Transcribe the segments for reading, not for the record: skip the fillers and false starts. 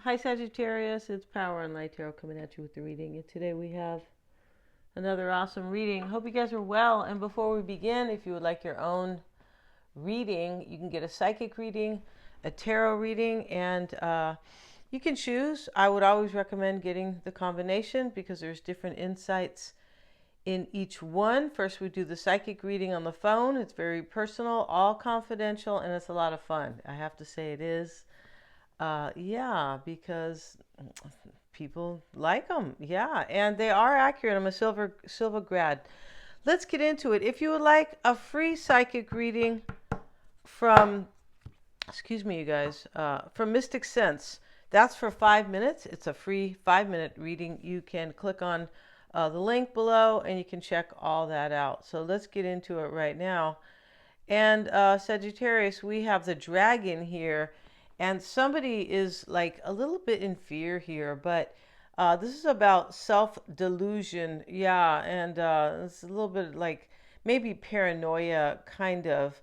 Hi Sagittarius, it's Power and Light Tarot coming at you with the reading. And today we have another awesome reading. Hope you guys are well. And before we begin, if you would like your own reading, you can get a psychic reading, a tarot reading, and you can choose. I would always recommend getting the combination because there's different insights in each one. First, we do the psychic reading on the phone. It's very personal, all confidential, and it's a lot of fun. I have to say it is. Yeah, because people like them. Yeah, and they are accurate. I'm a silver grad. Let's get into it. If you would like a free psychic reading from, excuse me, you guys, from Mystic Sense, that's for 5 minutes. It's a free 5-minute reading. You can click on the link below and you can check all that out. So let's get into it right now. And Sagittarius, we have the dragon here. And somebody is like a little bit in fear here, but this is about self-delusion. Yeah, and it's a little bit like maybe paranoia, kind of.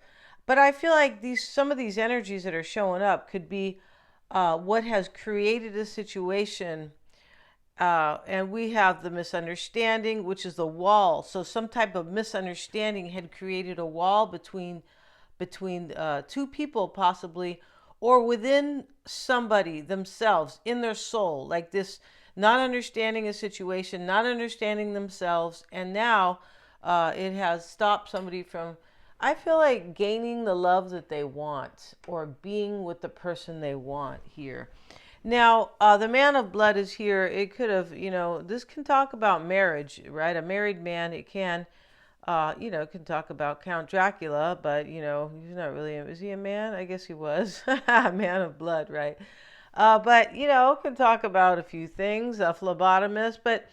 But I feel like some of these energies that are showing up could be what has created a situation. And we have the misunderstanding, which is the wall. So some type of misunderstanding had created a wall between two people, possibly, or within somebody themselves, in their soul, like this, not understanding a situation, not understanding themselves, and now it has stopped somebody from, I feel like, gaining the love that they want or being with the person they want here. Now, the man of blood is here. It could have, this can talk about marriage, right? A married man, it can. Can talk about Count Dracula, but, he's not really, is he a man? I guess he was. Man of blood, right? But, can talk about a few things, a phlebotomist, but,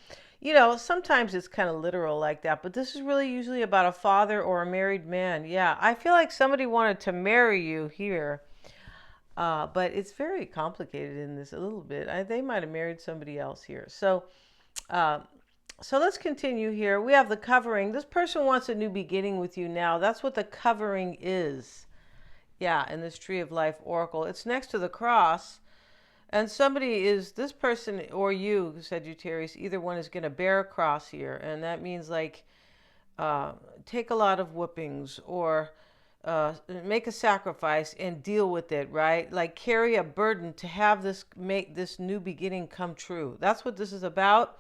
sometimes it's kind of literal like that. But this is really usually about a father or a married man. Yeah, I feel like somebody wanted to marry you here. But it's very complicated in this a little bit. They might have married somebody else here. So let's continue here. We have the covering. This person wants a new beginning with you now. That's what the covering is. Yeah, in this Tree of Life Oracle. It's next to the cross. And this person or you, Sagittarius, either one is going to bear a cross here. And that means like take a lot of whoopings or make a sacrifice and deal with it, right? Like carry a burden to make this new beginning come true. That's what this is about.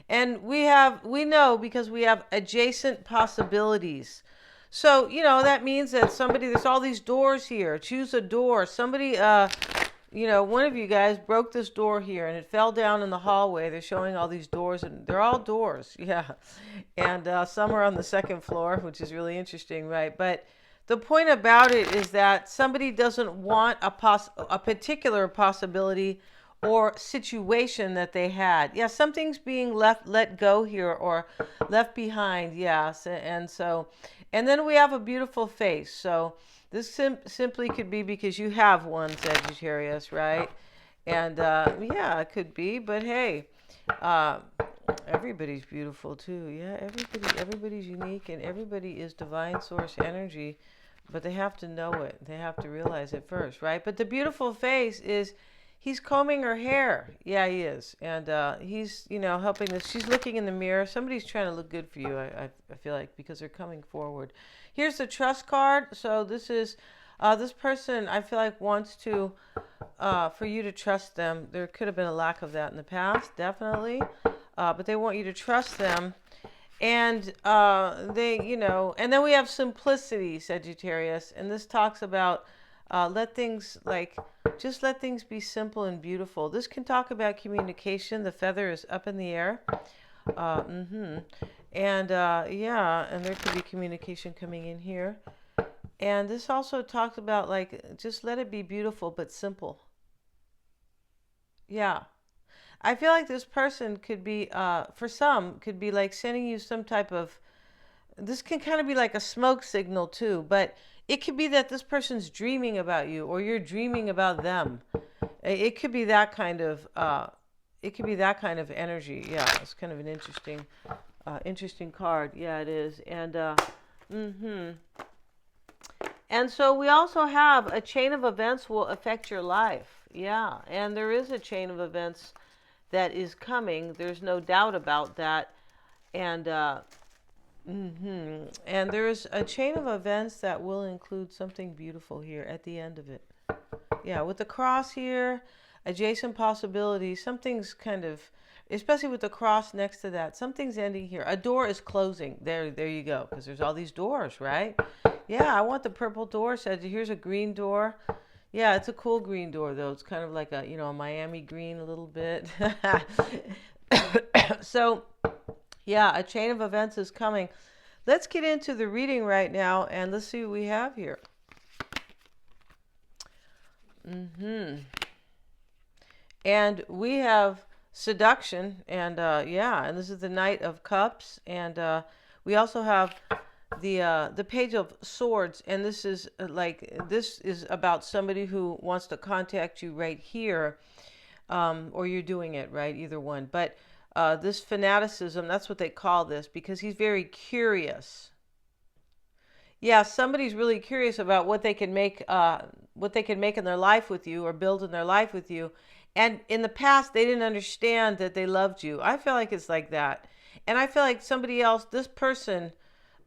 And we know because we have adjacent possibilities. So, that means that there's all these doors here. Choose a door. Somebody, one of you guys broke this door here and it fell down in the hallway. They're showing all these doors and they're all doors. Yeah. And some are on the second floor, which is really interesting, right? But the point about it is that somebody doesn't want a particular possibility or situation that they had. Yeah, something's being let go here or left behind. Yes, and then we have a beautiful face. So this simply could be because you have one, Sagittarius, right? And yeah, it could be. But hey, everybody's beautiful too. Yeah, everybody's unique, and everybody is divine source energy. But they have to know it. They have to realize it first, right? But the beautiful face is, he's combing her hair. Yeah, he is. And he's, helping this. She's looking in the mirror. Somebody's trying to look good for you, I feel like, because they're coming forward. Here's the trust card. So this is, this person, I feel like, wants to, for you to trust them. There could have been a lack of that in the past, definitely. But they want you to trust them. And and then we have simplicity, Sagittarius. And this talks about let things be simple and beautiful. This can talk about communication. The feather is up in the air. And and there could be communication coming in here. And this also talks about just let it be beautiful but simple. Yeah. I feel like this person could be, for some, could be like sending you some type of, this can kind of be like a smoke signal too, but it could be that this person's dreaming about you or you're dreaming about them. It could be that kind of, energy. Yeah, it's kind of an interesting card. Yeah, it is. And so we also have a chain of events will affect your life. Yeah, and there is a chain of events that is coming. There's no doubt about that. And and there's a chain of events that will include something beautiful here at the end of it. Yeah, with the cross here, adjacent possibilities, something's kind of, especially with the cross next to that, something's ending here. A door is closing. There you go, because there's all these doors, right? Yeah, I want the purple door. Said here's a green door. Yeah, it's a cool green door though. It's kind of like a, a Miami green a little bit. So, yeah, a chain of events is coming. Let's get into the reading right now and let's see what we have here. And we have seduction, and and this is the Knight of Cups, and we also have the Page of Swords, and this is this is about somebody who wants to contact you right here, or you're doing it, right, either one. But this fanaticism, that's what they call this, because he's very curious. Yeah, somebody's really curious about what they can make in their life with you or build in their life with you. And in the past, they didn't understand that they loved you. I feel like it's like that. And I feel like somebody else, this person,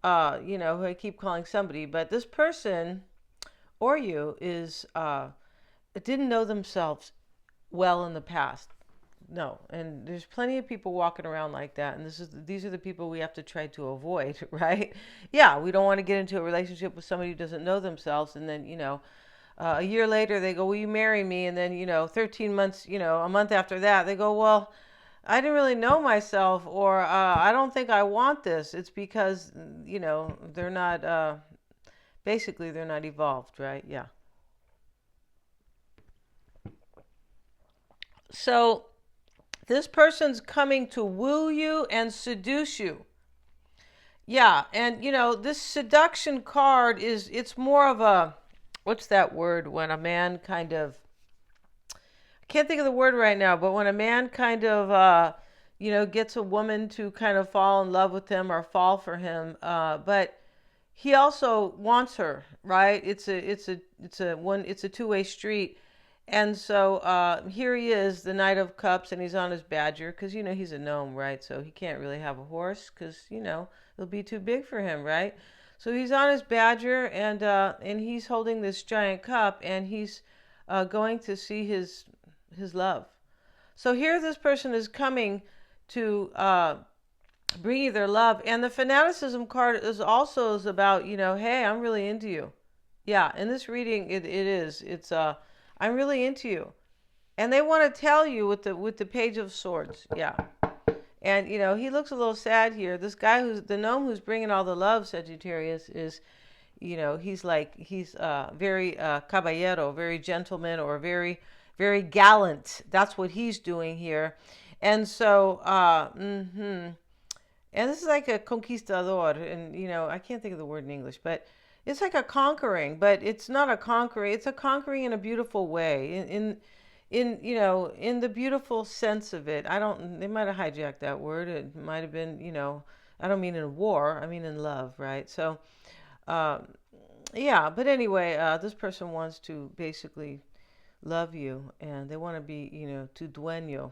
who I keep calling somebody, but this person or you didn't know themselves well in the past. No, and there's plenty of people walking around like that, and these are the people we have to try to avoid, right? Yeah, we don't want to get into a relationship with somebody who doesn't know themselves, and then a year later they go, "Will you marry me?" And then 13 months, a month after that, they go, "Well, I didn't really know myself," or "I don't think I want this." It's because they're not basically they're not evolved, right? Yeah. So this person's coming to woo you and seduce you. Yeah, and this seduction card it's more of a, what's that word when a man kind of, I can't think of the word right now, but when a man kind of gets a woman to kind of fall in love with him or fall for him, but he also wants her, right? It's a two-way street. And so here he is, the Knight of Cups, and he's on his badger because, he's a gnome, right? So he can't really have a horse because, it'll be too big for him, right? So he's on his badger, and he's holding this giant cup, and he's going to see his love. So here this person is coming to bring you their love. And the fanaticism card is about, hey, I'm really into you. Yeah, in this reading, it is. It's I'm really into you, and they want to tell you with the Page of Swords. Yeah, and he looks a little sad here. This guy who's the gnome who's bringing all the love, Sagittarius, is he's very caballero, very gentleman, or very very gallant. That's what he's doing here, and so and this is like a conquistador, and I can't think of the word in English, but it's like a conquering, but it's not a conquering. It's a conquering in a beautiful way, in the beautiful sense of it. They might have hijacked that word. It might have been, I don't mean in war. I mean in love, right? So, yeah. But anyway, this person wants to basically love you, and they want to be, tu dueño,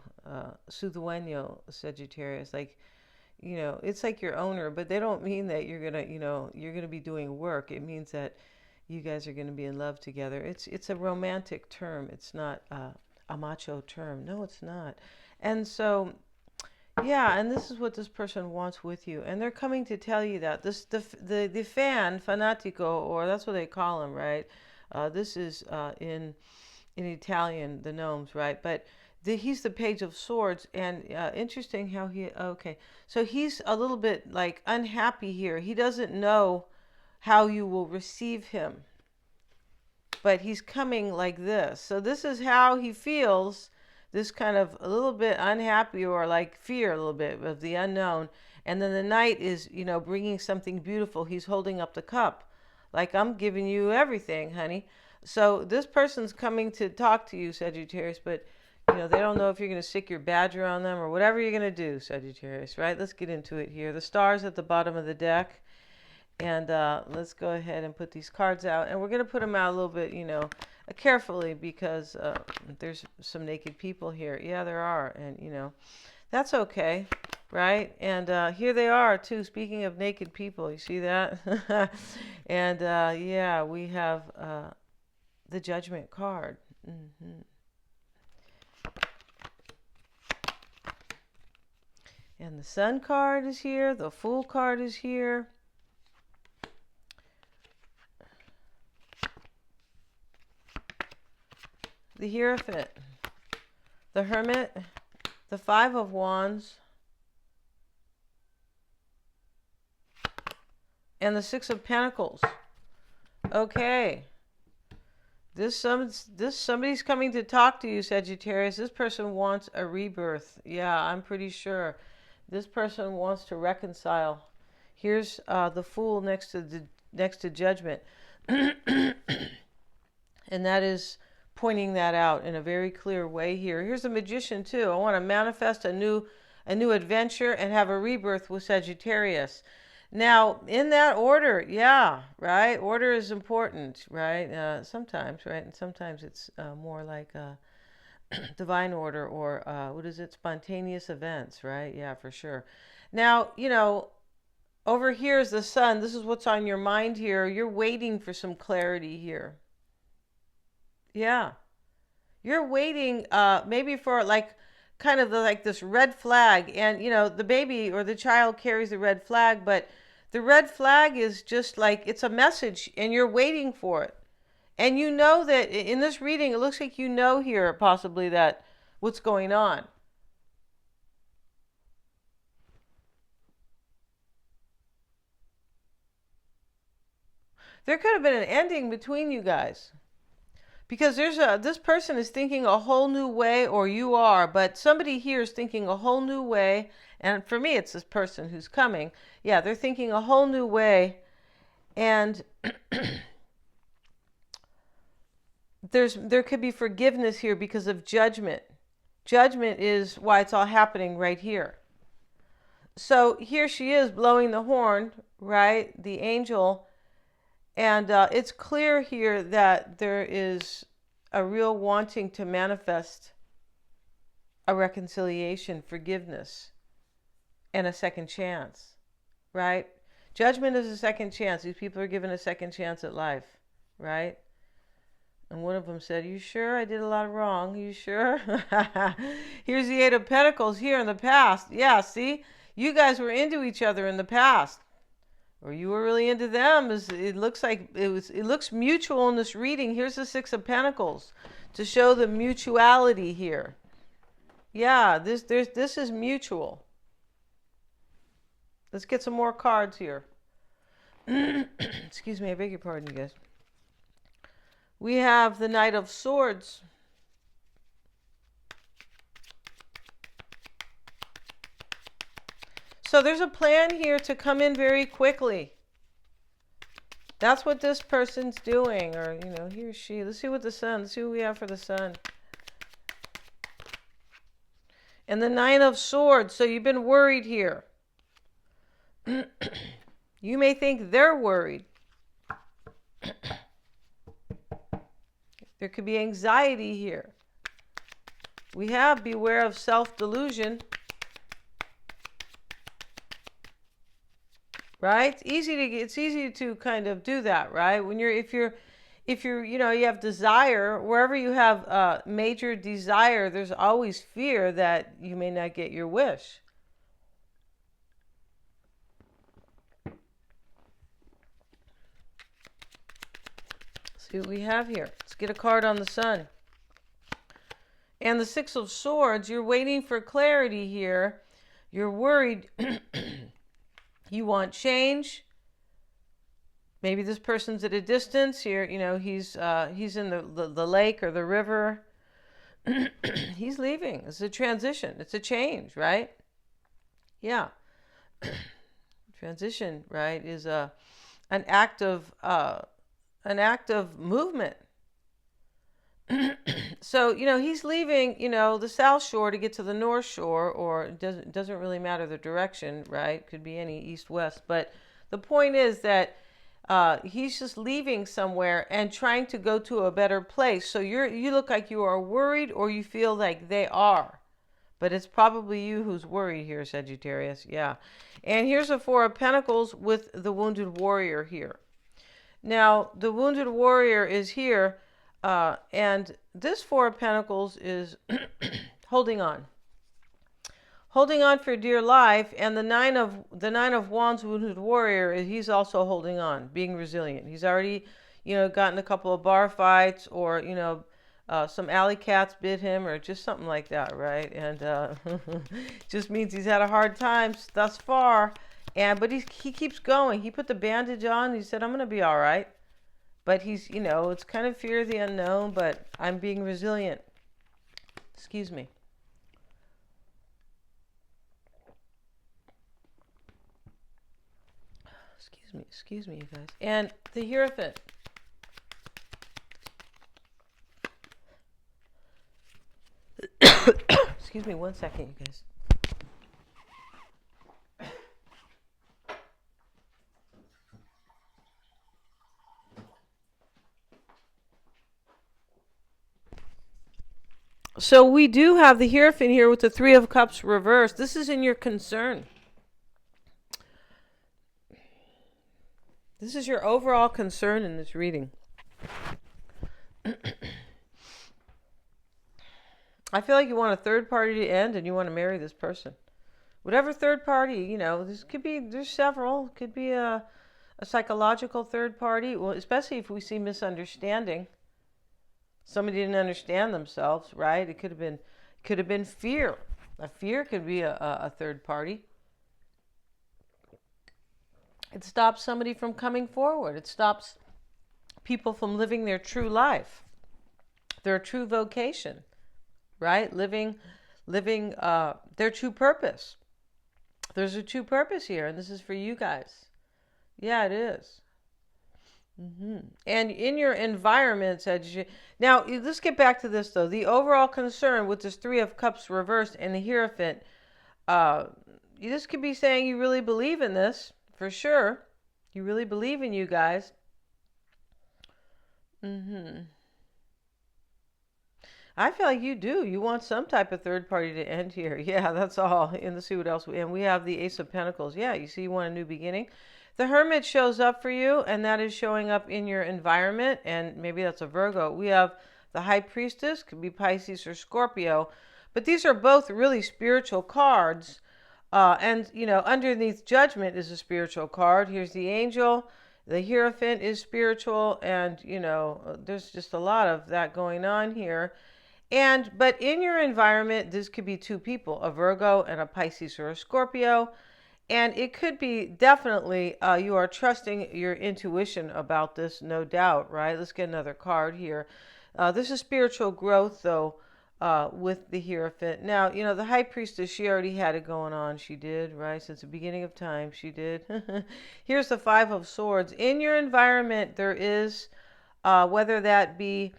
su dueño, Sagittarius, like. It's like your owner, but they don't mean that you're gonna be doing work. It means that you guys are gonna be in love together. It's a romantic term. It's not a macho term. No, it's not. And so, yeah, and this is what this person wants with you, and they're coming to tell you that the fanatico, or that's what they call him, right? This is in Italian, the gnomes, right? But he's the Page of Swords, and interesting how so he's a little bit like unhappy here. He doesn't know how you will receive him, but he's coming like this. So this is how he feels, this kind of a little bit unhappy, or like fear a little bit of the unknown. And then the knight is, bringing something beautiful. He's holding up the cup like, I'm giving you everything, honey. So this person's coming to talk to you, Sagittarius, but they don't know if you're going to stick your badger on them or whatever you're going to do, Sagittarius, right? Let's get into it here. The stars at the bottom of the deck. And let's go ahead and put these cards out. And we're going to put them out a little bit, carefully, because there's some naked people here. Yeah, there are. And, that's okay, right? And here they are, too. Speaking of naked people, you see that? And, yeah, we have the Judgment card. Mm-hmm. And the Sun card is here. The Fool card is here. The Hierophant. The Hermit. The Five of Wands. And the Six of Pentacles. Okay. Somebody's coming to talk to you, Sagittarius. This person wants a rebirth. Yeah, I'm pretty sure. This person wants to reconcile. Here's the Fool next to Judgment. And that is pointing that out in a very clear way here. Here's the Magician too. I want to manifest a new adventure and have a rebirth with Sagittarius. Now, in that order, yeah, right? Order is important, right? Sometimes, right? And sometimes it's more like divine order, or what is it? Spontaneous events, right? Yeah, for sure. Now, over here is the Sun. This is what's on your mind here. You're waiting for some clarity here. Yeah. You're waiting maybe for kind of like this red flag. And, the baby or the child carries the red flag, but the red flag is just like, it's a message and you're waiting for it. And you know that in this reading, it looks like here possibly that what's going on. There could have been an ending between you guys. Because this person is thinking a whole new way, or you are, but somebody here is thinking a whole new way. And for me, it's this person who's coming. Yeah, they're thinking a whole new way. And there could be forgiveness here because of judgment. Judgment is why it's all happening right here. So here she is blowing the horn, right? The angel. And it's clear here that there is a real wanting to manifest a reconciliation, forgiveness, and a second chance, right? Judgment is a second chance. These people are given a second chance at life, right? And one of them said, "You sure? I did a lot of wrong. You sure?" Here's the Eight of Pentacles here in the past. Yeah, see? You guys were into each other in the past. Or you were really into them. It looks like it looks mutual in this reading. Here's the Six of Pentacles to show the mutuality here. Yeah, this is mutual. Let's get some more cards here. Excuse me, I beg your pardon, you guys. We have the Knight of Swords. So there's a plan here to come in very quickly. That's what this person's doing, or, he or she. Let's see what the Sun, let's see what we have for the Sun. And the Nine of Swords. So you've been worried here. You may think they're worried. There could be anxiety here. We have beware of self-delusion. Right? It's easy to kind of do that, right? When if you're you have desire, wherever you have major desire, there's always fear that you may not get your wish. See what we have here. Let's get a card on the Sun. And the Six of Swords, you're waiting for clarity here. You're worried. You want change. Maybe this person's at a distance here. He's in the lake or the river. He's leaving. It's a transition. It's a change, right? Yeah. Transition, right, is an act of movement. So, he's leaving, the South Shore to get to the North Shore, or it doesn't really matter the direction, right? Could be any east, west. But the point is that He's just leaving somewhere and trying to go to a better place. So you look like you are worried, or you feel like they are. But it's probably you who's worried here, Sagittarius. Yeah. And here's a Four of Pentacles with the Wounded Warrior here. Now, the Wounded Warrior is here, and this Four of Pentacles is holding on. Holding on for dear life, and the Nine of Wands Wounded Warrior, he's also holding on, being resilient. He's already, gotten a couple of bar fights, or some alley cats bit him, or just something like that, right? And just means he's had a hard time thus far, but he keeps going. He put the bandage on. He said, "I'm gonna be all right," but he's, it's kind of fear of the unknown. But I'm being resilient. Excuse me. Excuse me, you guys. And the Hierophant. Excuse me 1 second, you guys. So we do have the Hierophant here with the Three of Cups reversed. This is in your concern. This is your overall concern in this reading. I feel like you want a third party to end, and you want to marry this person. Whatever third party, there's several. It could be a psychological third party, well, especially if we see misunderstanding. Somebody didn't understand themselves, right? It could have been fear. A fear could be a third party. It stops somebody from coming forward. It stops people from living their true life, their true vocation, right? Living their true purpose. There's a true purpose here, and this is for you guys. Yeah, it is. And in your environment, now let's get back to this though. The overall concern with this Three of Cups reversed and the Hierophant, this could be saying you really believe in this. For sure. You really believe in you guys. I feel like you do. You want some type of third party to end here. Yeah, that's all. And let's see what else. And we have the Ace of Pentacles. Yeah, you see you want a new beginning. The Hermit shows up for you, and that is showing up in your environment. And maybe that's a Virgo. We have the High Priestess. Could be Pisces or Scorpio. But these are both really spiritual cards. And underneath Judgment is a spiritual card. Here's the Angel. The Hierophant is spiritual, and there's just a lot of that going on here. But in your environment, this could be two people, a Virgo and a Pisces or a Scorpio. And it could be definitely you are trusting your intuition about this, no doubt, right? Let's get another card here. This is spiritual growth, though. With the Hierophant. Now, the High Priestess, she already had it going on. She did, right? Since the beginning of time, she did. Here's the Five of Swords. In your environment, there is, whether that be,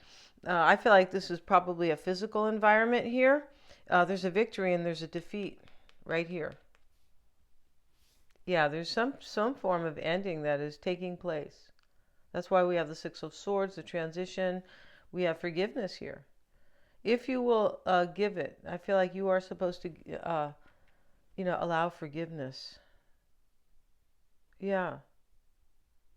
I feel like this is probably a physical environment here. There's a victory and there's a defeat right here. Yeah, there's some form of ending that is taking place. That's why we have the Six of Swords, the transition. We have forgiveness here. If you will give it, I feel like you are supposed to, allow forgiveness. Yeah.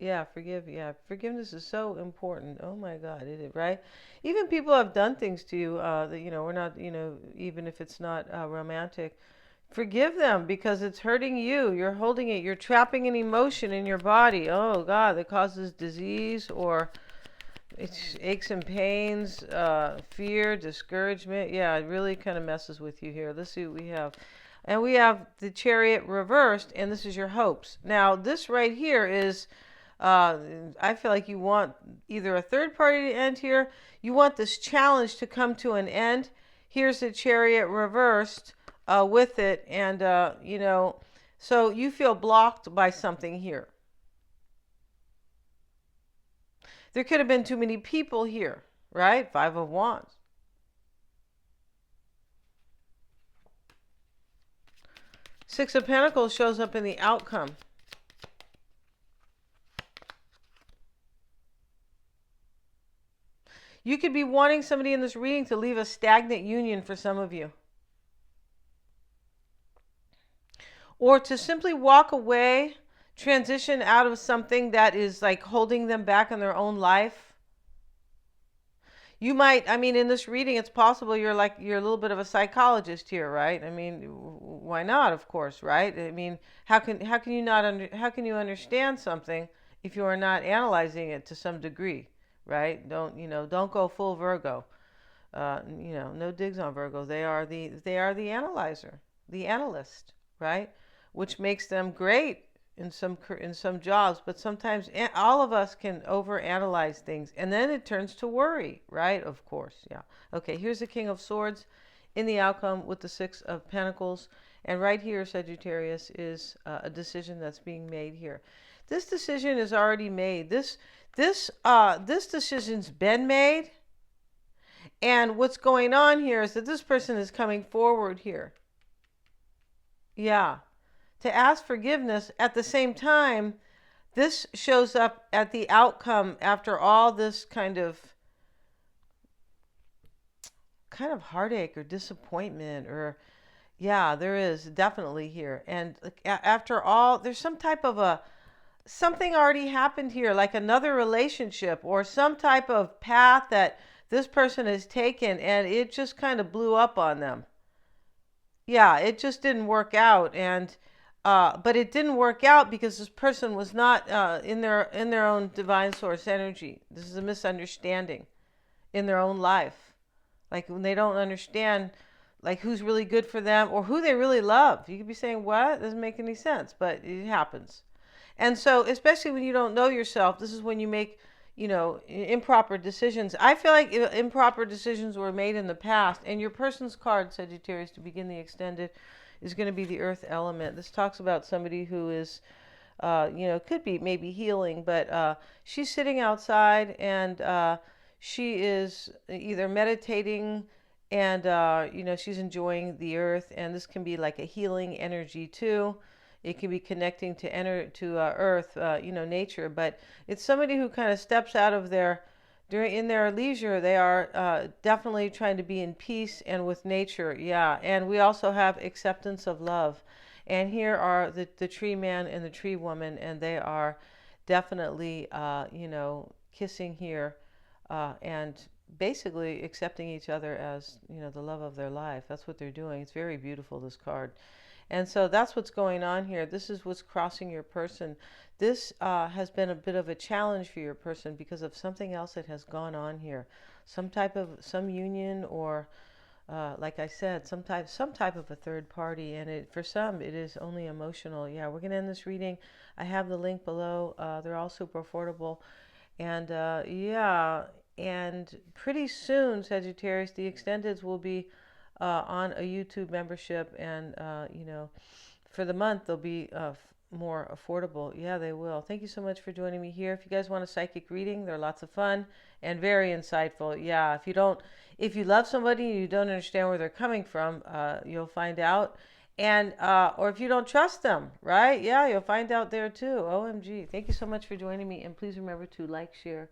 Yeah, forgive. Yeah, forgiveness is so important. Oh my God, it is, right? Even people have done things to you that, we're not, even if it's not romantic. Forgive them because it's hurting you. You're holding it. You're trapping an emotion in your body. Oh God, that causes disease or it's aches and pains, fear, discouragement. Yeah, it really kind of messes with you here. Let's see what we have. And we have the Chariot reversed, and this is your hopes. Now, this right here is, I feel like you want either a third party to end here. You want this challenge to come to an end. Here's the Chariot reversed with it, and, so you feel blocked by something here. There could have been too many people here, right? Five of Wands. Six of Pentacles shows up in the outcome. You could be wanting somebody in this reading to leave a stagnant union for some of you. Or to simply walk away, transition out of something that is like holding them back in their own life. You might, I mean, in this reading, it's possible you're a little bit of a psychologist here, right? I mean, why not? Of course, right? I mean, how can you understand something if you are not analyzing it to some degree, right? Don't go full Virgo. No digs on Virgo. They are the analyzer, the analyst, right? Which makes them great in some jobs, but sometimes all of us can overanalyze things, and then it turns to worry, right? Of course, yeah. Okay, here's the King of Swords in the outcome with the Six of Pentacles, and right here, Sagittarius, is a decision that's being made here. This decision is already made. This decision's been made, and what's going on here is that this person is coming forward here. Yeah. To ask forgiveness. At the same time, this shows up at the outcome after all this kind of heartache or disappointment, or yeah, there is definitely here. And after all, there's some type of something already happened here, like another relationship or some type of path that this person has taken, and it just kind of blew up on them. Yeah, it just didn't work out, and but it didn't work out because this person was not in their own divine source energy. This is a misunderstanding in their own life. Like when they don't understand like who's really good for them or who they really love. You could be saying, what? Doesn't make any sense, but it happens. And so, especially when you don't know yourself, this is when you make, improper decisions. I feel like improper decisions were made in the past, and your person's card, Sagittarius, to begin the extended, is going to be the earth element. This talks about somebody who is, could be maybe healing, but she's sitting outside, and she is either meditating, and, she's enjoying the earth, and this can be like a healing energy too. It can be connecting to earth, nature, but it's somebody who kind of steps out of in their leisure. They are definitely trying to be in peace and with nature. Yeah. And we also have acceptance of love. And here are the tree man and the tree woman, and they are definitely, kissing here, and basically accepting each other as, the love of their life. That's what they're doing. It's very beautiful, this card. And so that's what's going on here. This is what's crossing your person. This has been a bit of a challenge for your person because of something else that has gone on here. Some union, or like I said, some type of a third party. And for some, it is only emotional. Yeah, we're going to end this reading. I have the link below. They're all super affordable. And yeah, and pretty soon, Sagittarius, the extendeds will be on a YouTube membership, and for the month they'll be more affordable. Yeah, they will. Thank you so much for joining me here. If you guys want a psychic reading, they're lots of fun and very insightful. Yeah, if you love somebody and you don't understand where they're coming from, you'll find out. And or if you don't trust them, right? Yeah, you'll find out there too. OMG. Thank you so much for joining me, and please remember to like, share,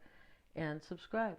and subscribe.